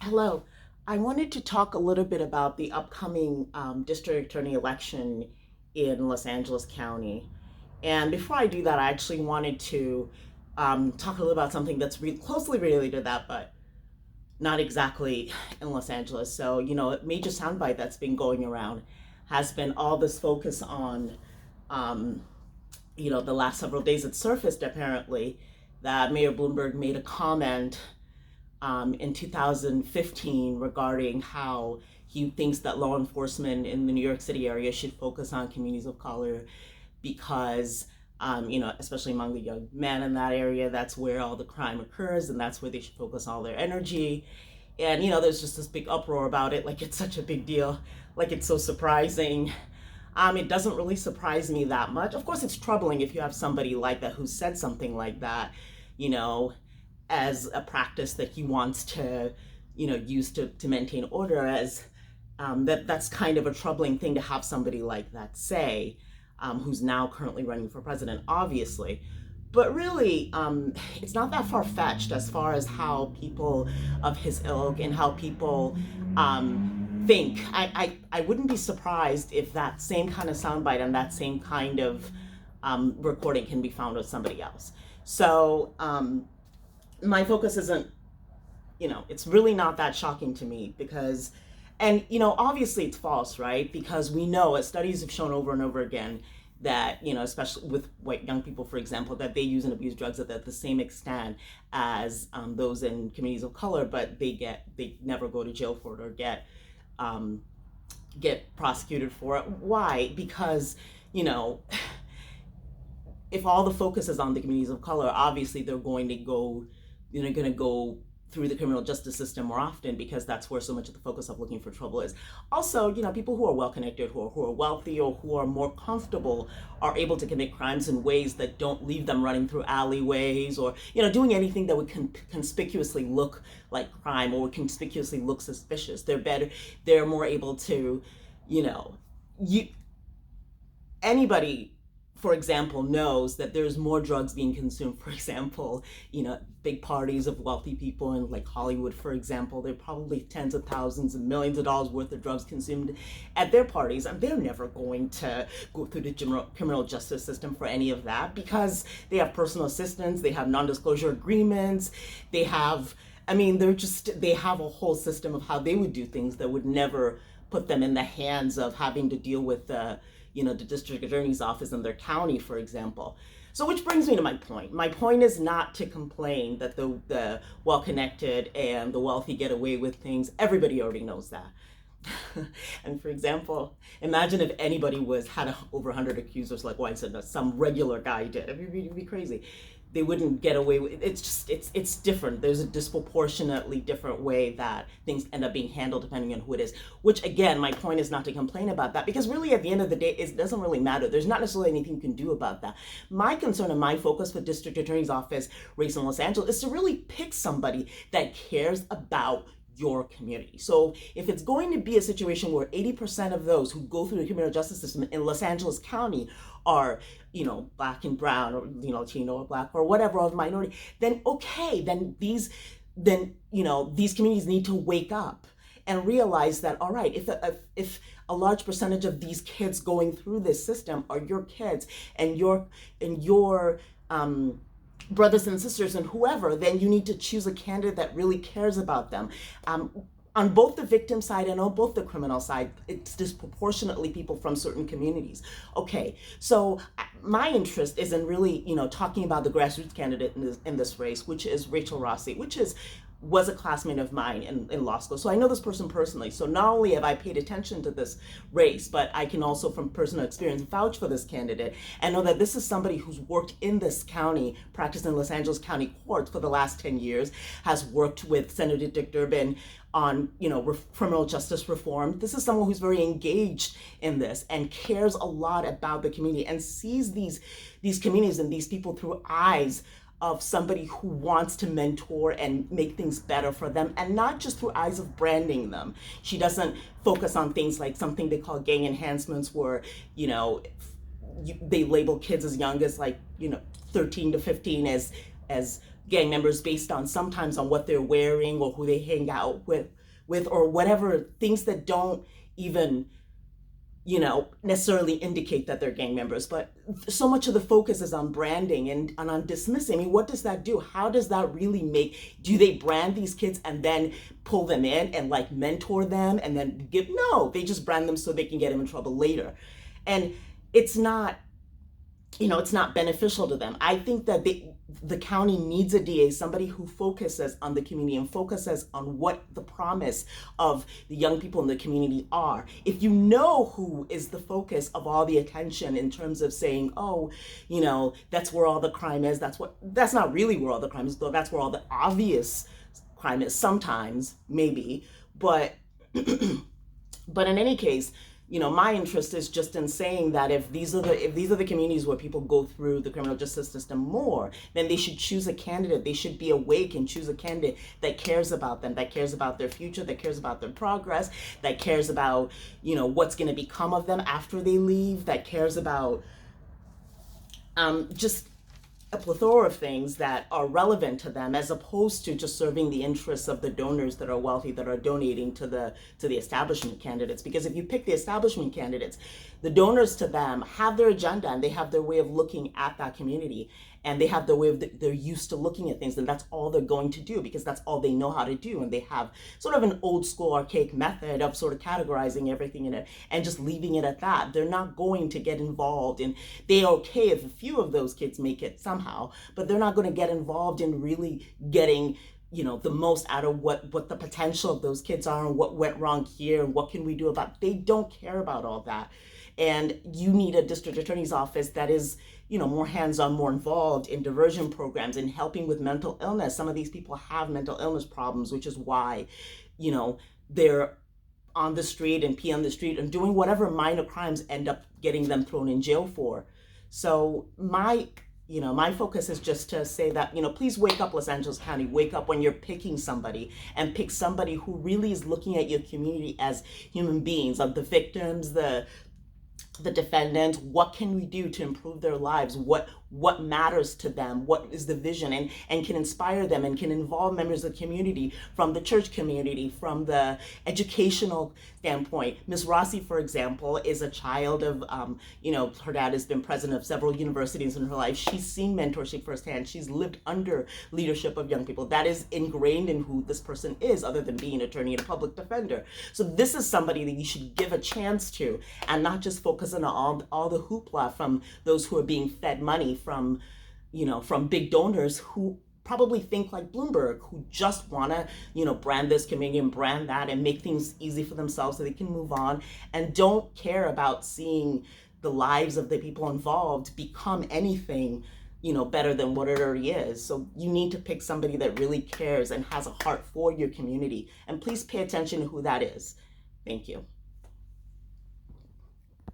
Hello. I wanted to talk a little bit about the upcoming district attorney election in Los Angeles County. And before I do that, I actually wanted to talk a little about something that's closely related to that, but not exactly in Los Angeles. So, a major soundbite that's been going around has been all this focus on, um, the last several days it surfaced apparently that Mayor Bloomberg made a comment in 2015 regarding how he thinks that law enforcement in the New York City area should focus on communities of color because, especially among the young men in that area, that's where all the crime occurs and that's where they should focus all their energy. And, there's just this big uproar about it, like it's such a big deal, like it's so surprising. It doesn't really surprise me that much. Of course, it's troubling if you have somebody like that who said something like that, you know, as a practice that he wants to, use to maintain order. As that's kind of a troubling thing to have somebody like that say, who's now currently running for president, obviously. But really, it's not that far fetched as far as how people of his ilk and how people think. I wouldn't be surprised if that same kind of soundbite and that same kind of recording can be found with somebody else. So my focus isn't, it's really not that shocking to me because, and, obviously it's false, right? Because we know, as studies have shown over and over again, that, especially with white young people, for example, that they use and abuse drugs at the same extent as those in communities of color, but they never go to jail for it or um, get prosecuted for it. Why? Because, you know, if all the focus is on the communities of color, obviously they're going to go, going to go through the criminal justice system more often because that's where so much of the focus of looking for trouble is. Also, people who are well connected, who are wealthy, or who are more comfortable are able to commit crimes in ways that don't leave them running through alleyways or, doing anything that would conspicuously look like crime or would conspicuously look suspicious. They're more able to, you know, you anybody, for example, knows that there's more drugs being consumed. For example, big parties of wealthy people in like Hollywood, for example, there are probably tens of thousands and millions of dollars worth of drugs consumed at their parties, and they're never going to go through the criminal justice system for any of that because they have personal assistants, they have non-disclosure agreements, they have, they have a whole system of how they would do things that would never put them in the hands of having to deal with the district attorney's office in their county, for example. So, which brings me to my point. My point is not to complain that the well-connected and the wealthy get away with things. Everybody already knows that. And for example, imagine if anybody had over 100 accusers like Weinstein, some regular guy did. It'd be crazy. They wouldn't get away with it. It's different. There's a disproportionately different way that things end up being handled depending on who it is. Which again, my point is not to complain about that because really at the end of the day, it doesn't really matter. There's not necessarily anything you can do about that. My concern and my focus with District Attorney's Office race in Los Angeles is to really pick somebody that cares about your community. So if it's going to be a situation where 80% of those who go through the criminal justice system in Los Angeles County are, black and brown or, Latino or black or whatever of minority, then okay, these communities need to wake up and realize that, all right, if a large percentage of these kids going through this system are your kids and your brothers and sisters and whoever, then you need to choose a candidate that really cares about them. On both the victim side and on both the criminal side, it's disproportionately people from certain communities. Okay, so my interest is in really, talking about the grassroots candidate in this race, which is Rachel Rossi, which was a classmate of mine in law school. So I know this person personally. So not only have I paid attention to this race, but I can also from personal experience vouch for this candidate and know that this is somebody who's worked in this county, practiced in Los Angeles County courts for the last 10 years, has worked with Senator Dick Durbin on, criminal justice reform. This is someone who's very engaged in this and cares a lot about the community and sees these communities and these people through eyes of somebody who wants to mentor and make things better for them, and not just through eyes of branding them. She doesn't focus on things like something they call gang enhancements, where, they label kids as young as 13 to 15 as gang members based on sometimes on what they're wearing or who they hang out with or whatever, things that don't even necessarily indicate that they're gang members. But so much of the focus is on branding and on dismissing. I mean, what does that do? How does that really do they brand these kids and then pull them in and like mentor them and then no, they just brand them so they can get them in trouble later. And it's not, it's not beneficial to them. I think that the county needs a DA, somebody who focuses on the community and focuses on what the promise of the young people in the community are. If you know who is the focus of all the attention in terms of saying, oh, that's where all the crime is, that's not really where all the crime is, though that's where all the obvious crime is sometimes, maybe, but but in any case, my interest is just in saying that if these are the communities where people go through the criminal justice system more, then they should choose a candidate. They should be awake and choose a candidate that cares about them, that cares about their future, that cares about their progress, that cares about, what's going to become of them after they leave, that cares about just a plethora of things that are relevant to them, as opposed to just serving the interests of the donors that are wealthy, that are donating to the establishment candidates. Because if you pick the establishment candidates, the donors to them have their agenda and they have their way of looking at that community, and they have their way of they're used to looking at things, and that's all they're going to do because that's all they know how to do. And they have sort of an old school archaic method of sort of categorizing everything in it and just leaving it at that. They're not going to get involved, and they're okay if a few of those kids make it somehow, but they're not going to get involved in really getting the most out of what the potential of those kids are and what went wrong here and what can we do about it. They don't care about all that. And you need a district attorney's office that is more hands-on, more involved in diversion programs and helping with mental illness. Some of these people have mental illness problems, which is why they're on the street and pee on the street and doing whatever minor crimes end up getting them thrown in jail for. So my focus is just to say that, please wake up, Los Angeles County, wake up when you're picking somebody, and pick somebody who really is looking at your community as human beings, of the victims, the defendants. What can we do to improve their lives? What matters to them? What is the vision, and can inspire them and can involve members of the community, from the church community, from the educational standpoint. Ms. Rossi, for example, is a child of, her dad has been president of several universities in her life. She's seen mentorship firsthand. She's lived under leadership of young people. That is ingrained in who this person is, other than being an attorney and a public defender. So this is somebody that you should give a chance to, and not just focus on all the hoopla from those who are being fed money from big donors who probably think like Bloomberg, who just want to, brand this community and brand that and make things easy for themselves so they can move on, and don't care about seeing the lives of the people involved become anything, better than what it already is. So you need to pick somebody that really cares and has a heart for your community. And please pay attention to who that is. Thank you.